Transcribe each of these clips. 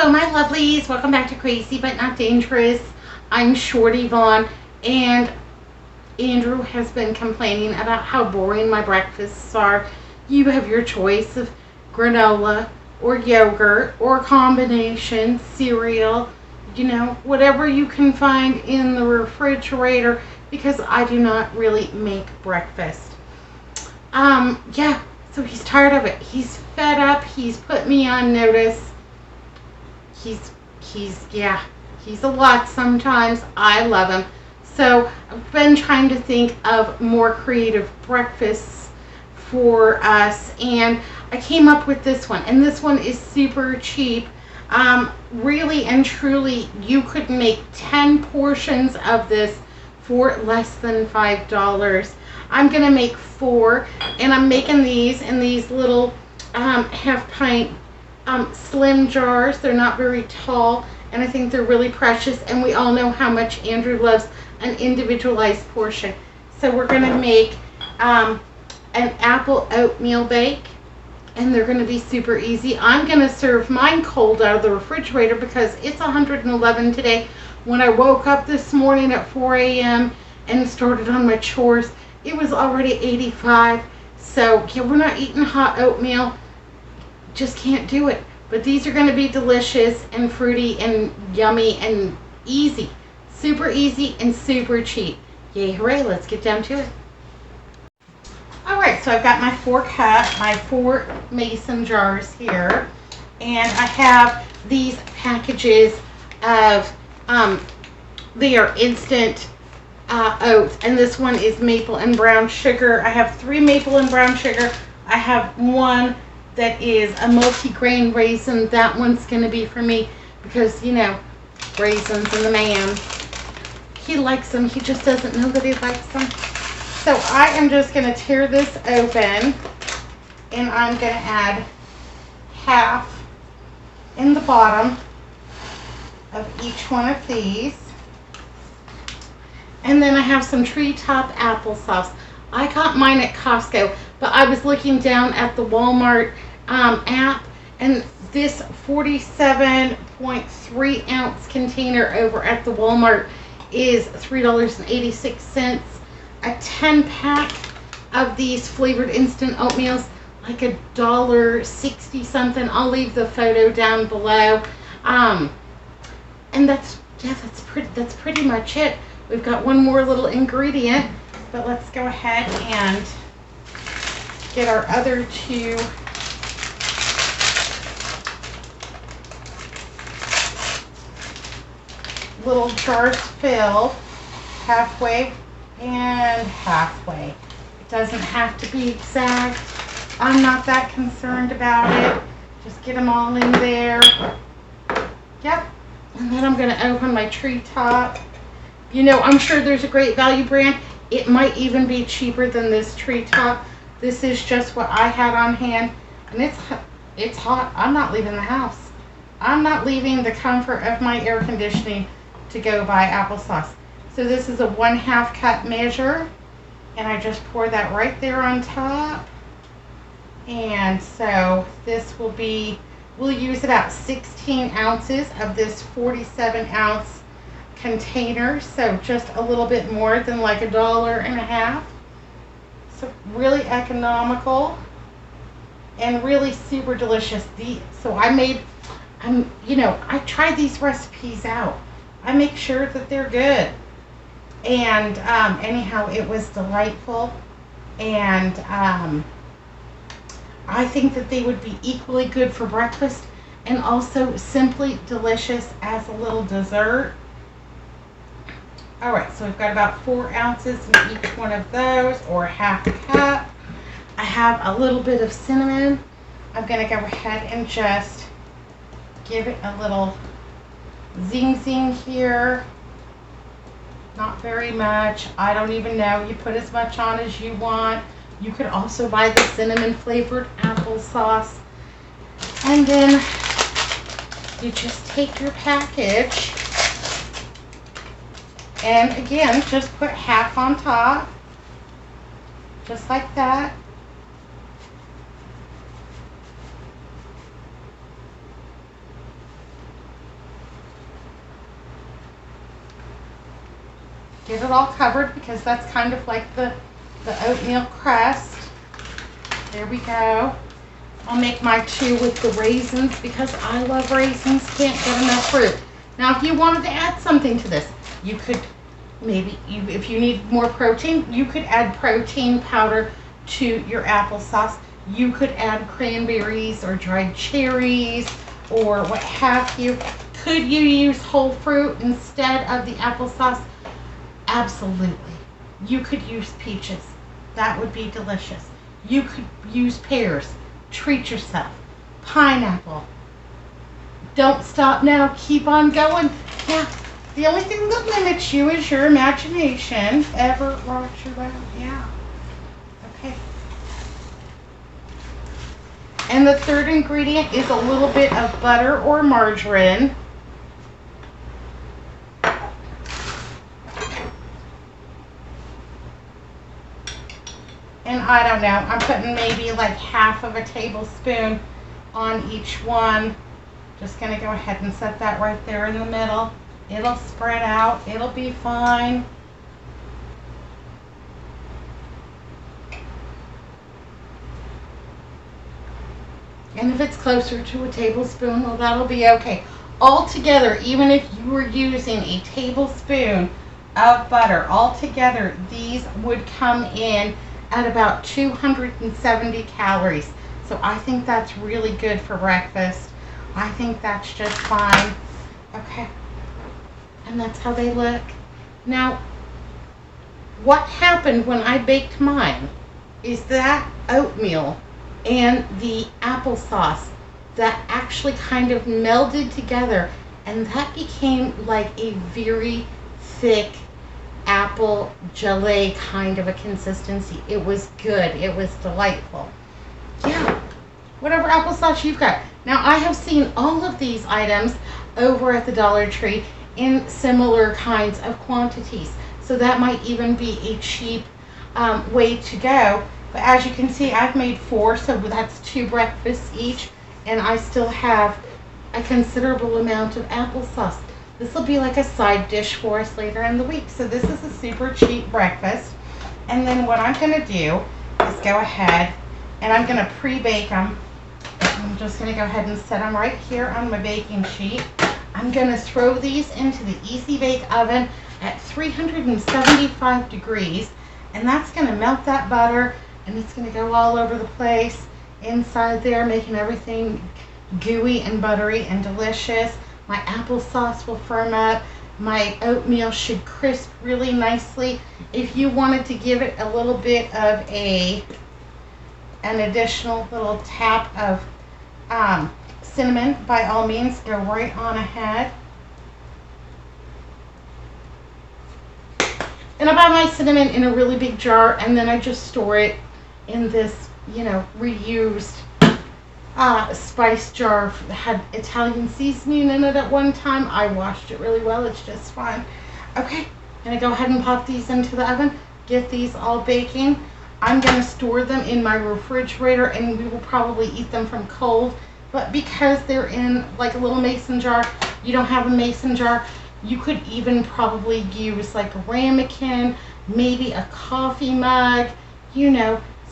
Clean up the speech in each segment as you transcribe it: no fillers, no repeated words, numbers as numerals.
Hello, my lovelies. Welcome back to Crazy But Not Dangerous. I'm Shorty Vaughn, and Andrew has been complaining about how boring my breakfasts are. You have your choice of granola or yogurt or combination cereal, whatever you can find in the refrigerator, because I do not really make breakfast. So he's tired of it. He's fed up. He's put me on notice. He's a lot sometimes. I love him. So I've been trying to think of more creative breakfasts for us, and I came up with this one. And this one is super cheap. Really and truly, you could make 10 portions of this for less than $5. I'm going to make 4, and I'm making these in these little half pint slim jars. They're not very tall, and I think they're really precious, and we all know how much Andrew loves an individualized portion. So we're going to make an apple oatmeal bake, and they're going to be super easy. I'm going to serve mine cold out of the refrigerator because it's 111 today. When I woke up this morning at 4 a.m. and started on my chores, it was already 85. So yeah, we're not eating hot oatmeal. Just can't do it. But these are going to be delicious and fruity and yummy and easy. Super easy and super cheap. Yay, hooray, let's get down to it. Alright, so I've got my 4 mason jars here. And I have these packages of, they are instant oats. And this one is maple and brown sugar. I have 3 maple and brown sugar. I have 1 that is a multi-grain raisin. That one's going to be for me because, raisins and the man, he likes them. He just doesn't know that he likes them. So I am just going to tear this open, and I'm going to add half in the bottom of each one of these. And then I have some treetop applesauce. I got mine at Costco, but I was looking down at the Walmart app, and this 47.3 ounce container over at the Walmart is $3.86. A 10 pack of these flavored instant oatmeals, like $1.60 something. I'll leave the photo down below. And that's pretty much it. We've got one more little ingredient, but let's go ahead and get our other 2 little jars filled, halfway and halfway. It doesn't have to be exact. I'm not that concerned about it. Just get them all in there. Yep. And then I'm going to open my treetop. I'm sure there's a great value brand. It might even be cheaper than this treetop. This is just what I had on hand. And it's hot. I'm not leaving the house. I'm not leaving the comfort of my air conditioning to go buy applesauce. So this is a 1/2 cup measure, and I just pour that right there on top. And so this will be, we'll use about 16 ounces of this 47 ounce container, so just a little bit more than like $1.50. So really economical and really super delicious. I tried these recipes out. I make sure that they're good. And anyhow, it was delightful. And I think that they would be equally good for breakfast and also simply delicious as a little dessert. Alright, so we've got about 4 ounces in each one of those, or 1/2 cup. I have a little bit of cinnamon. I'm going to go ahead and just give it a little zing here. Not very much. I don't even know. You put as much on as you want. You could also buy the cinnamon flavored applesauce. And then you just take your package and again, just put half on top. Just like that. get it all covered because that's kind of like the oatmeal crust. There we go. I'll make my 2 with the raisins because I love raisins. Can't get enough fruit. Now, if you wanted to add something to this, you could maybe, if you need more protein, you could add protein powder to your applesauce. You could add cranberries or dried cherries or what have you. Could you use whole fruit instead of the applesauce? Absolutely. You could use peaches. That would be delicious. You could use pears. Treat yourself. Pineapple. Don't stop now. Keep on going. Yeah. The only thing that limits you is your imagination. Ever watch your out? Yeah. Okay. And the third ingredient is a little bit of butter or margarine. And I don't know, I'm putting maybe like half of a tablespoon on each one. Just gonna go ahead and set that right there in the middle. It'll spread out, it'll be fine. And if it's closer to a tablespoon, well, that'll be okay. Altogether, even if you were using a tablespoon of butter, altogether, these would come in at about 270 calories. So I think that's really good for breakfast. I think that's just fine. Okay. And that's how they look. Now, what happened when I baked mine is that oatmeal and the applesauce that actually kind of melded together, and that became like a very thick apple gelée kind of a consistency. It was good. It was delightful. Yeah. Whatever applesauce you've got. Now, I have seen all of these items over at the Dollar Tree in similar kinds of quantities. So that might even be a cheap way to go. But as you can see, I've made 4, so that's 2 breakfasts each, and I still have a considerable amount of applesauce. This will be like a side dish for us later in the week. So this is a super cheap breakfast. And then what I'm going to do is go ahead and I'm going to pre-bake them. I'm just going to go ahead and set them right here on my baking sheet. I'm going to throw these into the Easy Bake Oven at 375 degrees. And that's going to melt that butter, and it's going to go all over the place inside there, making everything gooey and buttery and delicious. My applesauce will firm up. My oatmeal should crisp really nicely. If you wanted to give it a little bit of an additional little tap of cinnamon, by all means, go right on ahead. And I buy my cinnamon in a really big jar, and then I just store it in this, reused spice jar that had Italian seasoning in it at one time. I washed it really well. It's just fine. Okay, I'm going to go ahead and pop these into the oven, get these all baking. I'm going to store them in my refrigerator, and we will probably eat them from cold. But because they're in like a little mason jar, you don't have a mason jar, you could even probably use like a ramekin, maybe a coffee mug,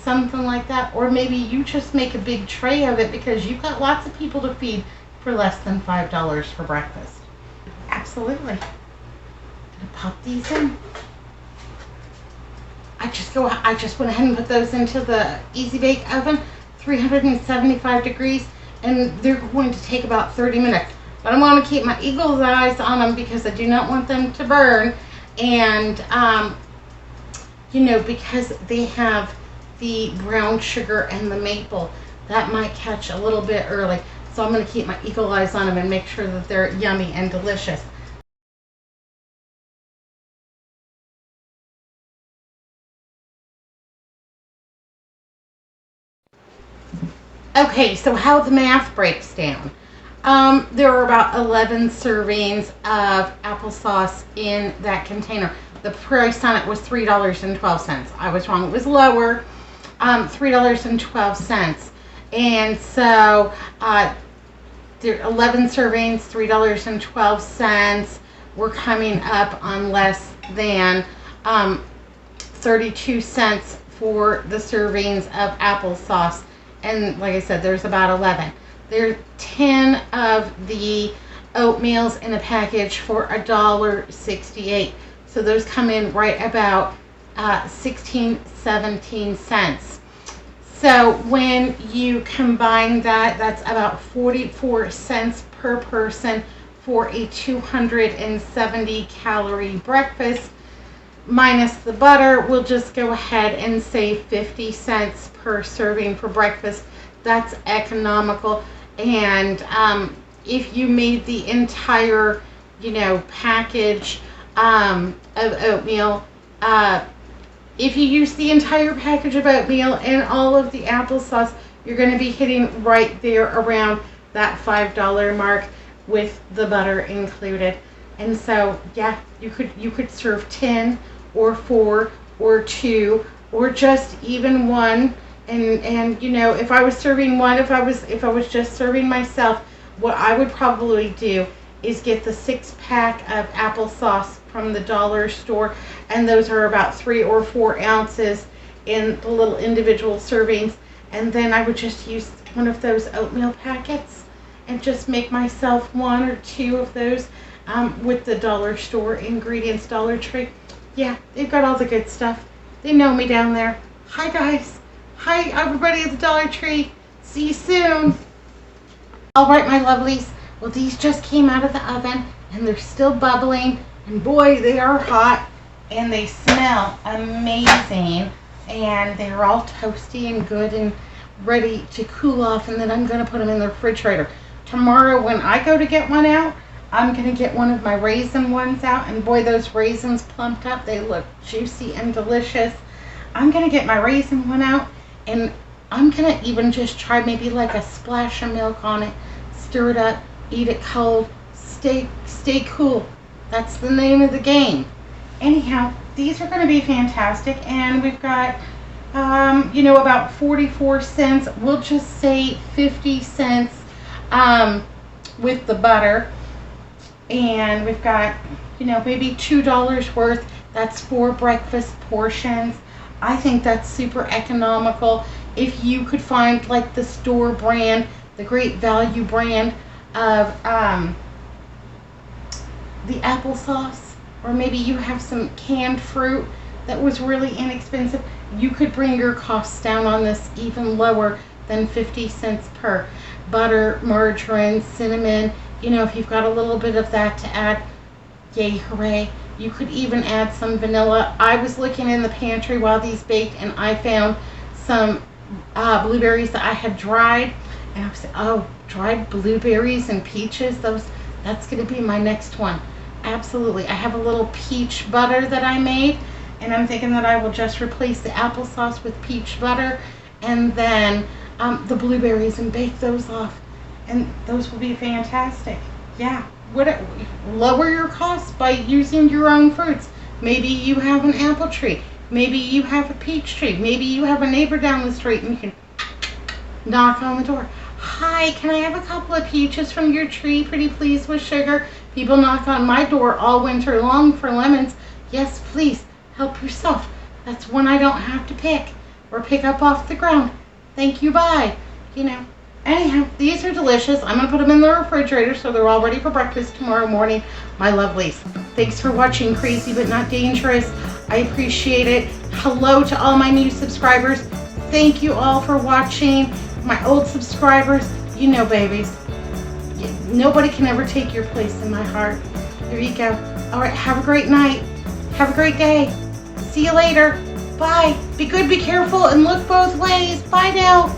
something like that. Or maybe you just make a big tray of it because you've got lots of people to feed for less than $5 for breakfast. Absolutely. Gonna pop these in. I just went ahead and put those into the Easy Bake Oven, 375 degrees, and they're going to take about 30 minutes. But I want to keep my eagle's eyes on them because I do not want them to burn. And, because they have the brown sugar and the maple, that might catch a little bit early. So I'm going to keep my eagle eyes on them and make sure that they're yummy and delicious. Okay, so how the math breaks down. There are about 11 servings of applesauce in that container. The price on it was $3.12. I was wrong. It was lower, $3.12. And so there are 11 servings, $3.12. We're coming up on less than 32 cents for the servings of applesauce. And like I said, there's about 11. There's 10 of the oatmeals in a package for $1.68. So those come in right about 16-17 cents. So when you combine that, that's about 44 cents per person for a 270 calorie breakfast. Minus the butter, we'll just go ahead and say 50 cents per serving for breakfast. That's economical. And if you made the entire, package of oatmeal, if you use the entire package of oatmeal and all of the applesauce, you're going to be hitting right there around that $5 mark with the butter included. And so, yeah, you could serve 10 or 4 or 2 or just even one. And if I was serving one, if I was just serving myself, what I would probably do is get the 6-pack of applesauce from the dollar store, and those are about 3 or 4 ounces in the little individual servings. And then I would just use one of those oatmeal packets and just make myself 1 or 2 of those with the dollar store ingredients, Dollar Tree. Yeah, they've got all the good stuff. They know me down there. Hi guys. Hi everybody at the Dollar Tree. See you soon. All right, my lovelies. Well, these just came out of the oven and they're still bubbling. And boy, they are hot and they smell amazing. And they're all toasty and good and ready to cool off. And then I'm going to put them in the refrigerator. Tomorrow when I go to get one out, I'm going to get one of my raisin ones out. And boy, those raisins plumped up. They look juicy and delicious. I'm going to get my raisin one out. And I'm going to even just try maybe like a splash of milk on it. Stir it up. Eat it cold. Stay cool. That's the name of the game. Anyhow, these are going to be fantastic. And we've got, about 44 cents. We'll just say 50 cents with the butter. And we've got, maybe $2 worth. That's 4 breakfast portions. I think that's super economical. If you could find like the store brand, the Great Value brand of the applesauce, or maybe you have some canned fruit that was really inexpensive, you could bring your costs down on this even lower than 50 cents per. Butter, margarine, cinnamon, if you've got a little bit of that to add, yay, hooray. You could even add some vanilla. I was looking in the pantry while these baked and I found some blueberries that I had dried. And I was like, oh, dried blueberries and peaches, that's going to be my next one. Absolutely. I have a little peach butter that I made, and I'm thinking that I will just replace the applesauce with peach butter and then the blueberries and bake those off. And those will be fantastic. Yeah. Lower your costs by using your own fruits. Maybe you have an apple tree. Maybe you have a peach tree. Maybe you have a neighbor down the street and you can knock on the door. Hi, can I have a couple of peaches from your tree, pretty please, with sugar? People knock on my door all winter long for lemons. Yes, please, help yourself. That's one I don't have to pick or pick up off the ground. Thank you, bye. Anyhow, these are delicious. I'm going to put them in the refrigerator so they're all ready for breakfast tomorrow morning, my lovelies. Thanks for watching Crazy But Not Dangerous. I appreciate it. Hello to all my new subscribers. Thank you all for watching. My old subscribers, babies, nobody can ever take your place in my heart. There you go. All right, have a great night. Have a great day. See you later. Bye. Be good, be careful, and look both ways. Bye now.